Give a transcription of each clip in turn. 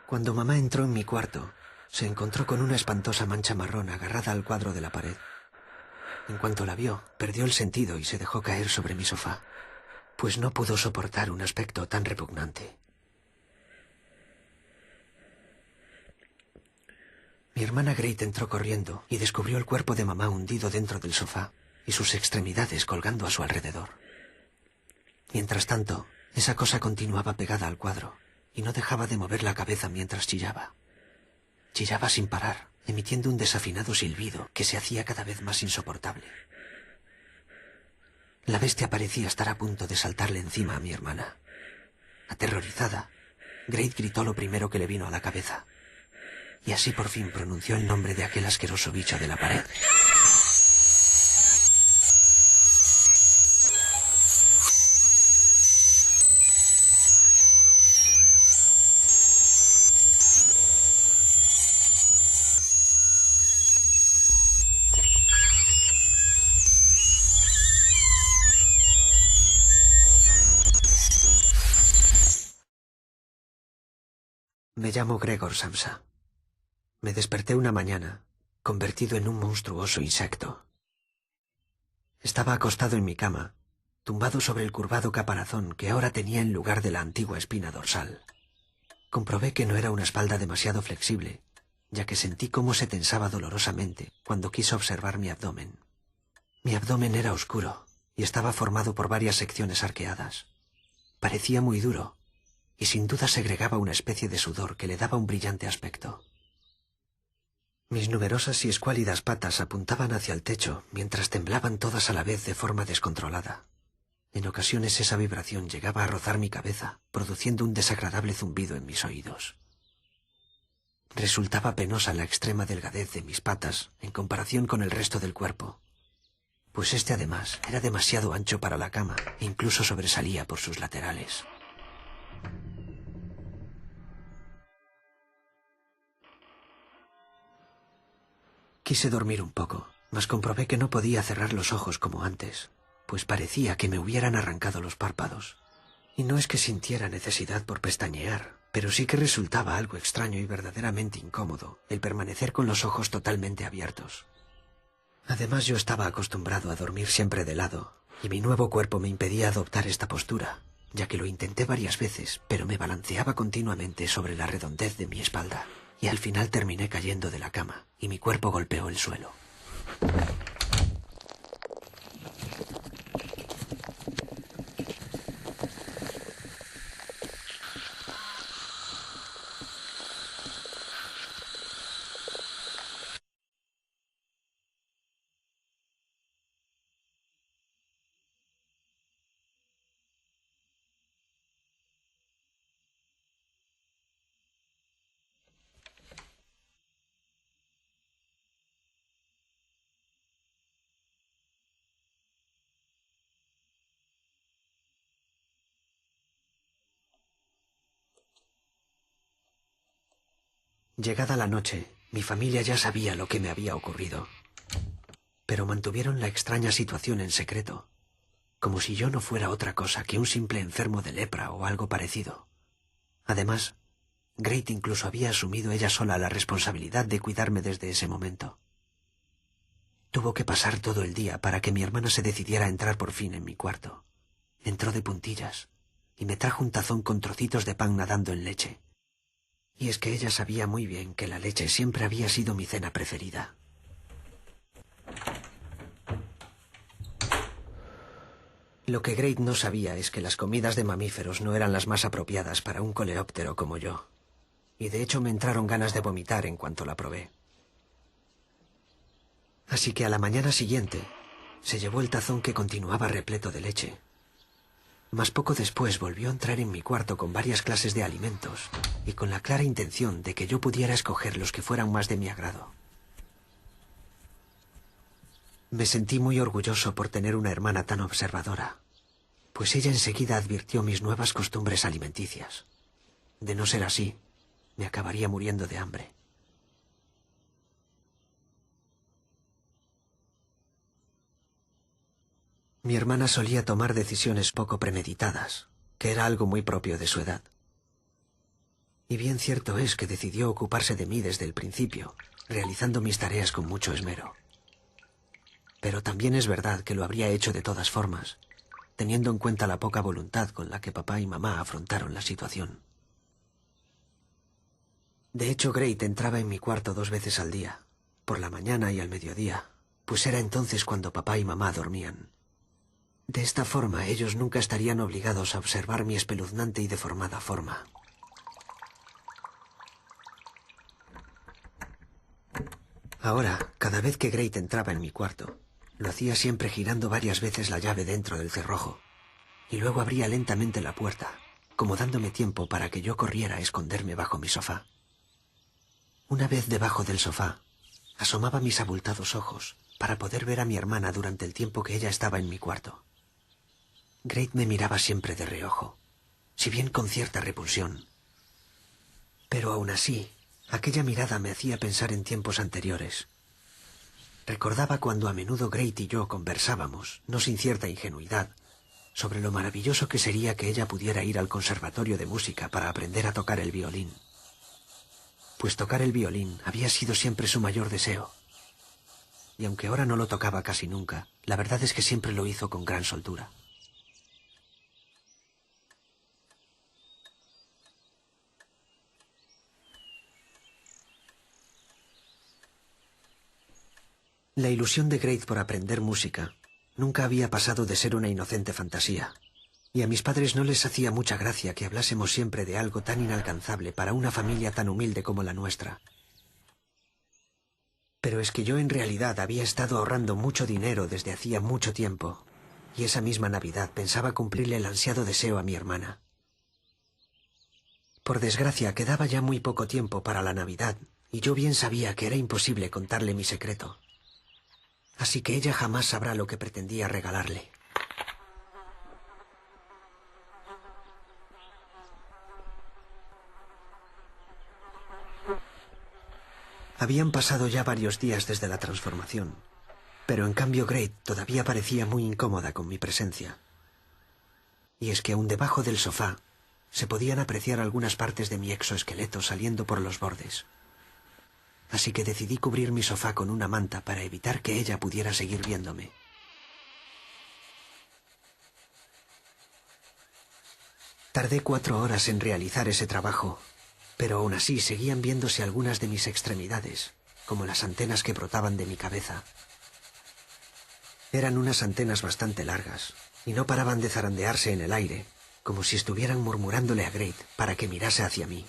Cuando mamá entró en mi cuarto, se encontró con una espantosa mancha marrón agarrada al cuadro de la pared. En cuanto la vio, perdió el sentido y se dejó caer sobre mi sofá, pues no pudo soportar un aspecto tan repugnante. Mi hermana Great entró corriendo y descubrió el cuerpo de mamá hundido dentro del sofá y sus extremidades colgando a su alrededor. Mientras tanto, esa cosa continuaba pegada al cuadro y no dejaba de mover la cabeza mientras chillaba. Chillaba sin parar, emitiendo un desafinado silbido que se hacía cada vez más insoportable. La bestia parecía estar a punto de saltarle encima a mi hermana. Aterrorizada, Great gritó lo primero que le vino a la cabeza. Y así por fin pronunció el nombre de aquel asqueroso bicho de la pared. Me llamo Gregor Samsa. Me desperté una mañana, convertido en un monstruoso insecto. Estaba acostado en mi cama, tumbado sobre el curvado caparazón que ahora tenía en lugar de la antigua espina dorsal. Comprobé que no era una espalda demasiado flexible, ya que sentí cómo se tensaba dolorosamente cuando quise observar mi abdomen. Mi abdomen era oscuro y estaba formado por varias secciones arqueadas. Parecía muy duro y sin duda segregaba una especie de sudor que le daba un brillante aspecto. Mis numerosas y escuálidas patas apuntaban hacia el techo mientras temblaban todas a la vez de forma descontrolada. En ocasiones esa vibración llegaba a rozar mi cabeza, produciendo un desagradable zumbido en mis oídos. Resultaba penosa la extrema delgadez de mis patas en comparación con el resto del cuerpo, pues este además era demasiado ancho para la cama e incluso sobresalía por sus laterales. Quise dormir un poco, mas comprobé que no podía cerrar los ojos como antes, pues parecía que me hubieran arrancado los párpados. Y no es que sintiera necesidad por pestañear, pero sí que resultaba algo extraño y verdaderamente incómodo el permanecer con los ojos totalmente abiertos. Además, yo estaba acostumbrado a dormir siempre de lado, y mi nuevo cuerpo me impedía adoptar esta postura, ya que lo intenté varias veces, pero me balanceaba continuamente sobre la redondez de mi espalda, y al final terminé cayendo de la cama, y mi cuerpo golpeó el suelo. Llegada la noche, mi familia ya sabía lo que me había ocurrido, pero mantuvieron la extraña situación en secreto, como si yo no fuera otra cosa que un simple enfermo de lepra o algo parecido. Además, Great incluso había asumido ella sola la responsabilidad de cuidarme desde ese momento. Tuvo que pasar todo el día para que mi hermana se decidiera a entrar por fin en mi cuarto. Entró de puntillas y me trajo un tazón con trocitos de pan nadando en leche. Y es que ella sabía muy bien que la leche siempre había sido mi cena preferida. Lo que Great no sabía es que las comidas de mamíferos no eran las más apropiadas para un coleóptero como yo. Y de hecho me entraron ganas de vomitar en cuanto la probé. Así que a la mañana siguiente se llevó el tazón que continuaba repleto de leche. Mas poco después volvió a entrar en mi cuarto con varias clases de alimentos y con la clara intención de que yo pudiera escoger los que fueran más de mi agrado. Me sentí muy orgulloso por tener una hermana tan observadora, pues ella enseguida advirtió mis nuevas costumbres alimenticias. De no ser así, me acabaría muriendo de hambre. Mi hermana solía tomar decisiones poco premeditadas, que era algo muy propio de su edad. Y bien cierto es que decidió ocuparse de mí desde el principio, realizando mis tareas con mucho esmero. Pero también es verdad que lo habría hecho de todas formas, teniendo en cuenta la poca voluntad con la que papá y mamá afrontaron la situación. De hecho, Great entraba en mi cuarto 2 veces al día, por la mañana y al mediodía, pues era entonces cuando papá y mamá dormían. De esta forma, ellos nunca estarían obligados a observar mi espeluznante y deformada forma. Ahora, cada vez que Great entraba en mi cuarto, lo hacía siempre girando varias veces la llave dentro del cerrojo, y luego abría lentamente la puerta, como dándome tiempo para que yo corriera a esconderme bajo mi sofá. Una vez debajo del sofá, asomaba mis abultados ojos para poder ver a mi hermana durante el tiempo que ella estaba en mi cuarto. Great me miraba siempre de reojo, si bien con cierta repulsión. Pero aún así, aquella mirada me hacía pensar en tiempos anteriores. Recordaba cuando a menudo Great y yo conversábamos, no sin cierta ingenuidad, sobre lo maravilloso que sería que ella pudiera ir al conservatorio de música para aprender a tocar el violín. Pues tocar el violín había sido siempre su mayor deseo. Y aunque ahora no lo tocaba casi nunca, la verdad es que siempre lo hizo con gran soltura. La ilusión de Great por aprender música nunca había pasado de ser una inocente fantasía, y a mis padres no les hacía mucha gracia que hablásemos siempre de algo tan inalcanzable para una familia tan humilde como la nuestra. Pero es que yo en realidad había estado ahorrando mucho dinero desde hacía mucho tiempo, y esa misma Navidad pensaba cumplirle el ansiado deseo a mi hermana. Por desgracia, quedaba ya muy poco tiempo para la Navidad, y yo bien sabía que era imposible contarle mi secreto. Así que ella jamás sabrá lo que pretendía regalarle. Habían pasado ya varios días desde la transformación, pero en cambio Great todavía parecía muy incómoda con mi presencia. Y es que aún debajo del sofá se podían apreciar algunas partes de mi exoesqueleto saliendo por los bordes. Así que decidí cubrir mi sofá con una manta para evitar que ella pudiera seguir viéndome. Tardé 4 horas en realizar ese trabajo, pero aún así seguían viéndose algunas de mis extremidades, como las antenas que brotaban de mi cabeza. Eran unas antenas bastante largas, y no paraban de zarandearse en el aire, como si estuvieran murmurándole a Great para que mirase hacia mí.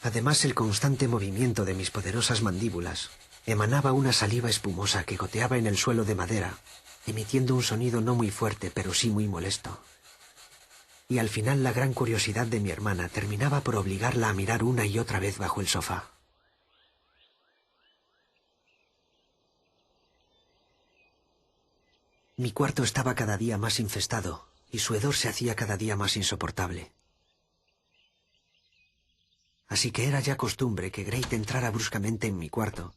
Además, el constante movimiento de mis poderosas mandíbulas emanaba una saliva espumosa que goteaba en el suelo de madera, emitiendo un sonido no muy fuerte, pero sí muy molesto. Y al final la gran curiosidad de mi hermana terminaba por obligarla a mirar una y otra vez bajo el sofá. Mi cuarto estaba cada día más infestado, y su hedor se hacía cada día más insoportable. Así que era ya costumbre que Great entrara bruscamente en mi cuarto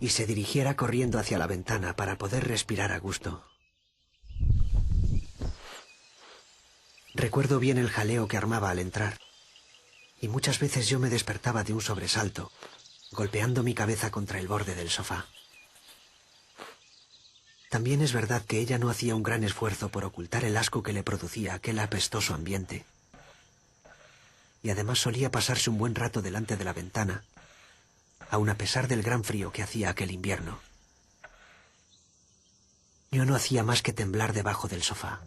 y se dirigiera corriendo hacia la ventana para poder respirar a gusto. Recuerdo bien el jaleo que armaba al entrar, y muchas veces yo me despertaba de un sobresalto, golpeando mi cabeza contra el borde del sofá. También es verdad que ella no hacía un gran esfuerzo por ocultar el asco que le producía aquel apestoso ambiente. Y además solía pasarse un buen rato delante de la ventana, aun a pesar del gran frío que hacía aquel invierno. Yo no hacía más que temblar debajo del sofá.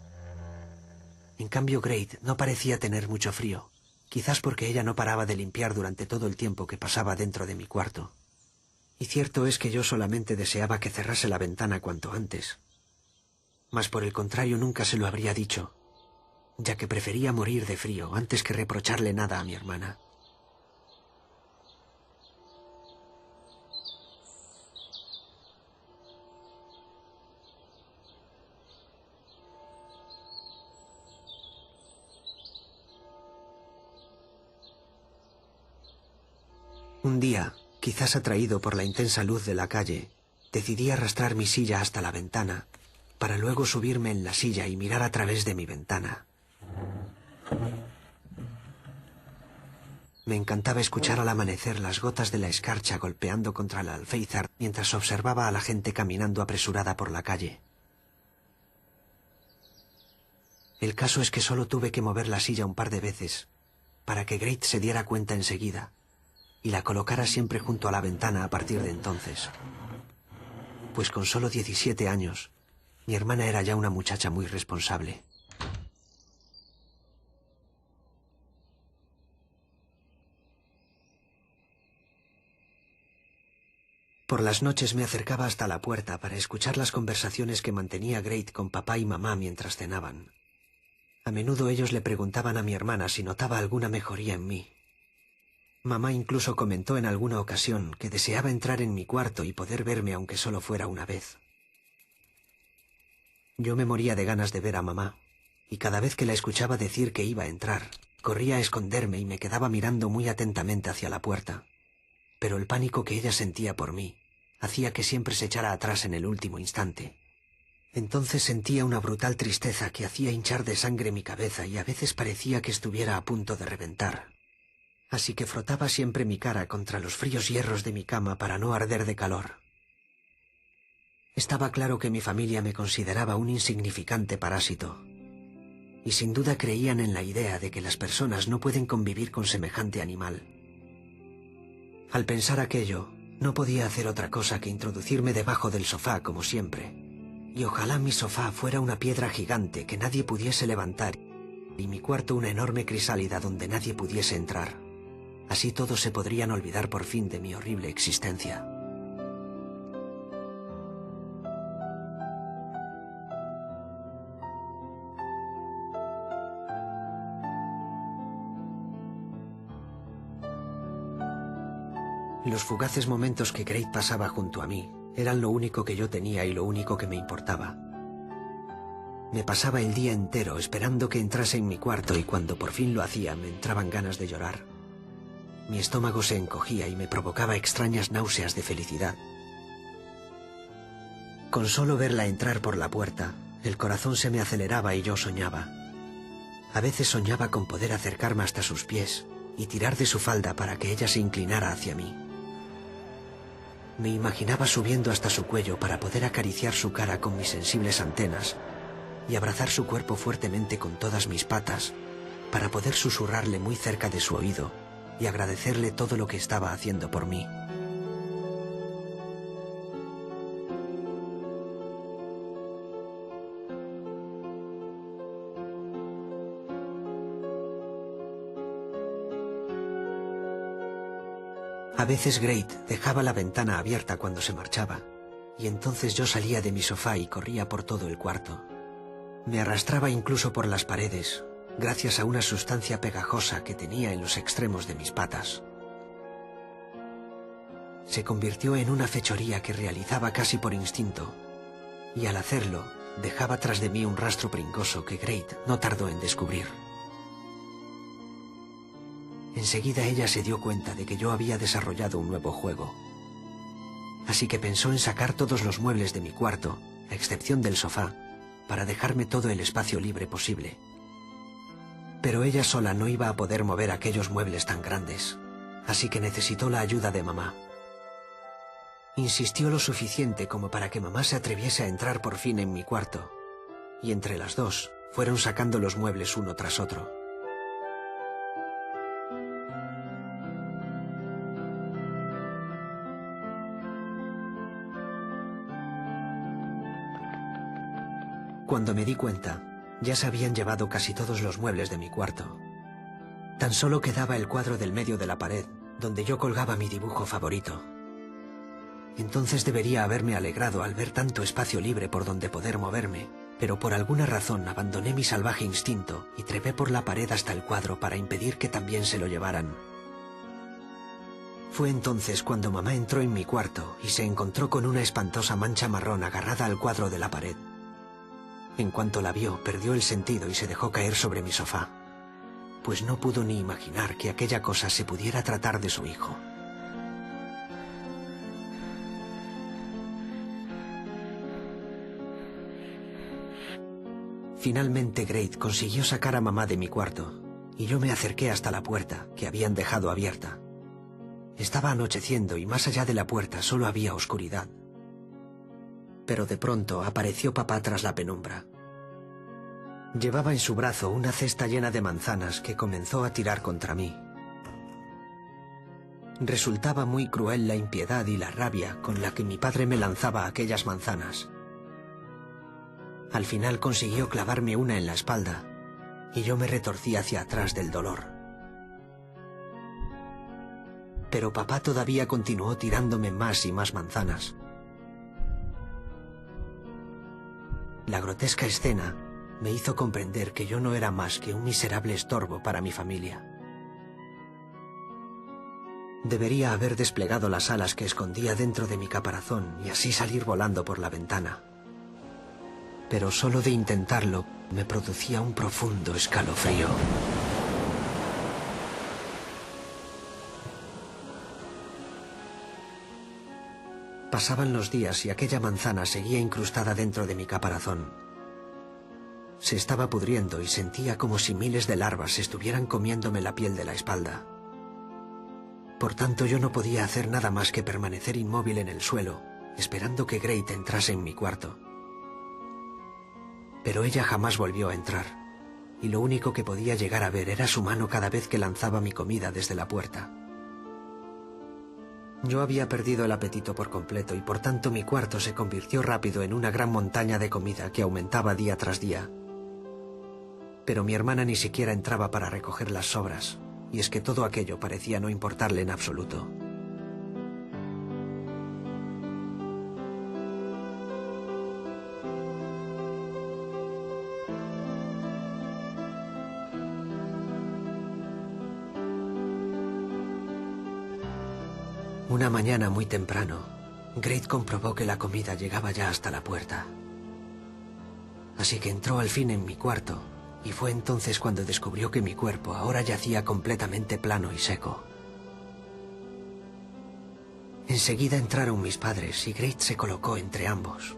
En cambio, Great no parecía tener mucho frío, quizás porque ella no paraba de limpiar durante todo el tiempo que pasaba dentro de mi cuarto. Y cierto es que yo solamente deseaba que cerrase la ventana cuanto antes. Mas por el contrario nunca se lo habría dicho, ya que prefería morir de frío antes que reprocharle nada a mi hermana. Un día, quizás atraído por la intensa luz de la calle, decidí arrastrar mi silla hasta la ventana, para luego subirme en la silla y mirar a través de mi ventana. Me encantaba escuchar al amanecer las gotas de la escarcha golpeando contra el alféizar mientras observaba a la gente caminando apresurada por la calle. El caso es que solo tuve que mover la silla un par de veces para que Grete se diera cuenta enseguida y la colocara siempre junto a la ventana a partir de entonces. Pues con solo 17 años, mi hermana era ya una muchacha muy responsable. Por las noches me acercaba hasta la puerta para escuchar las conversaciones que mantenía Grete con papá y mamá mientras cenaban. A menudo ellos le preguntaban a mi hermana si notaba alguna mejoría en mí. Mamá incluso comentó en alguna ocasión que deseaba entrar en mi cuarto y poder verme aunque solo fuera una vez. Yo me moría de ganas de ver a mamá, y cada vez que la escuchaba decir que iba a entrar, corría a esconderme y me quedaba mirando muy atentamente hacia la puerta. Pero el pánico que ella sentía por mí hacía que siempre se echara atrás en el último instante. Entonces sentía una brutal tristeza que hacía hinchar de sangre mi cabeza y a veces parecía que estuviera a punto de reventar. Así que frotaba siempre mi cara contra los fríos hierros de mi cama para no arder de calor. Estaba claro que mi familia me consideraba un insignificante parásito, y sin duda creían en la idea de que las personas no pueden convivir con semejante animal. Al pensar aquello, no podía hacer otra cosa que introducirme debajo del sofá como siempre, y ojalá mi sofá fuera una piedra gigante que nadie pudiese levantar y mi cuarto una enorme crisálida donde nadie pudiese entrar. Así todos se podrían olvidar por fin de mi horrible existencia. Los fugaces momentos que Grete pasaba junto a mí eran lo único que yo tenía y lo único que me importaba. Me pasaba el día entero esperando que entrase en mi cuarto y cuando por fin lo hacía me entraban ganas de llorar. Mi estómago se encogía y me provocaba extrañas náuseas de felicidad. Con solo verla entrar por la puerta, el corazón se me aceleraba y yo soñaba. A veces soñaba con poder acercarme hasta sus pies y tirar de su falda para que ella se inclinara hacia mí. Me imaginaba subiendo hasta su cuello para poder acariciar su cara con mis sensibles antenas y abrazar su cuerpo fuertemente con todas mis patas para poder susurrarle muy cerca de su oído y agradecerle todo lo que estaba haciendo por mí. A veces Grete dejaba la ventana abierta cuando se marchaba, y entonces yo salía de mi sofá y corría por todo el cuarto. Me arrastraba incluso por las paredes, gracias a una sustancia pegajosa que tenía en los extremos de mis patas. Se convirtió en una fechoría que realizaba casi por instinto, y al hacerlo dejaba tras de mí un rastro pringoso que Grete no tardó en descubrir. Enseguida ella se dio cuenta de que yo había desarrollado un nuevo juego. Así que pensó en sacar todos los muebles de mi cuarto, a excepción del sofá, para dejarme todo el espacio libre posible. Pero ella sola no iba a poder mover aquellos muebles tan grandes, así que necesitó la ayuda de mamá. Insistió lo suficiente como para que mamá se atreviese a entrar por fin en mi cuarto, y entre las dos fueron sacando los muebles uno tras otro. Cuando me di cuenta, ya se habían llevado casi todos los muebles de mi cuarto. Tan solo quedaba el cuadro del medio de la pared, donde yo colgaba mi dibujo favorito. Entonces debería haberme alegrado al ver tanto espacio libre por donde poder moverme, pero por alguna razón abandoné mi salvaje instinto y trepé por la pared hasta el cuadro para impedir que también se lo llevaran. Fue entonces cuando mamá entró en mi cuarto y se encontró con una espantosa mancha marrón agarrada al cuadro de la pared. En cuanto la vio, perdió el sentido y se dejó caer sobre mi sofá, pues no pudo ni imaginar que aquella cosa se pudiera tratar de su hijo. Finalmente Grete consiguió sacar a mamá de mi cuarto, y yo me acerqué hasta la puerta, que habían dejado abierta. Estaba anocheciendo y más allá de la puerta solo había oscuridad. Pero de pronto apareció papá tras la penumbra. Llevaba en su brazo una cesta llena de manzanas que comenzó a tirar contra mí. Resultaba muy cruel la impiedad y la rabia con la que mi padre me lanzaba aquellas manzanas. Al final consiguió clavarme una en la espalda y yo me retorcí hacia atrás del dolor. Pero papá todavía continuó tirándome más y más manzanas. La grotesca escena me hizo comprender que yo no era más que un miserable estorbo para mi familia. Debería haber desplegado las alas que escondía dentro de mi caparazón y así salir volando por la ventana. Pero solo de intentarlo me producía un profundo escalofrío. Pasaban los días y aquella manzana seguía incrustada dentro de mi caparazón. Se estaba pudriendo y sentía como si miles de larvas estuvieran comiéndome la piel de la espalda. Por tanto, yo no podía hacer nada más que permanecer inmóvil en el suelo, esperando que Great entrase en mi cuarto. Pero ella jamás volvió a entrar, y lo único que podía llegar a ver era su mano cada vez que lanzaba mi comida desde la puerta. Yo había perdido el apetito por completo y por tanto mi cuarto se convirtió rápido en una gran montaña de comida que aumentaba día tras día. Pero mi hermana ni siquiera entraba para recoger las sobras, y es que todo aquello parecía no importarle en absoluto. Una mañana muy temprano, Great comprobó que la comida llegaba ya hasta la puerta. Así que entró al fin en mi cuarto, y fue entonces cuando descubrió que mi cuerpo ahora yacía completamente plano y seco. Enseguida entraron mis padres y Great se colocó entre ambos.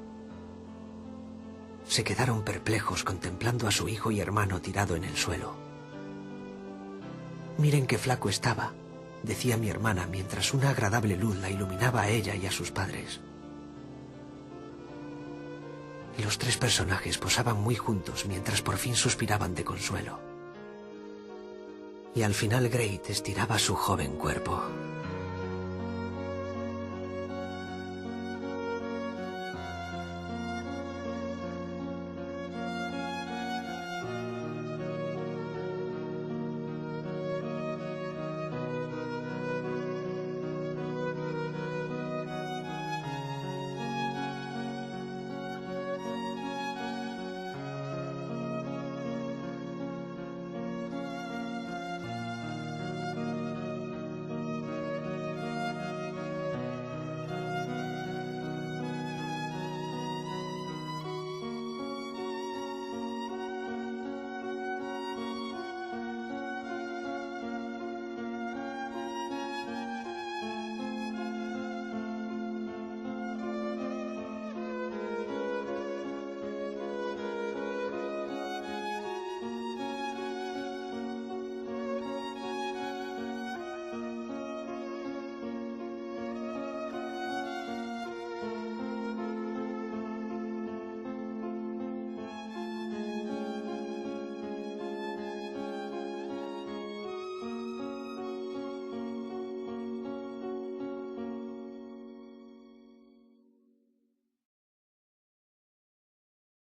Se quedaron perplejos contemplando a su hijo y hermano tirado en el suelo. «Miren qué flaco estaba», decía mi hermana mientras una agradable luz la iluminaba a ella y a sus padres. Los tres personajes posaban muy juntos mientras por fin suspiraban de consuelo. Y al final Great estiraba su joven cuerpo.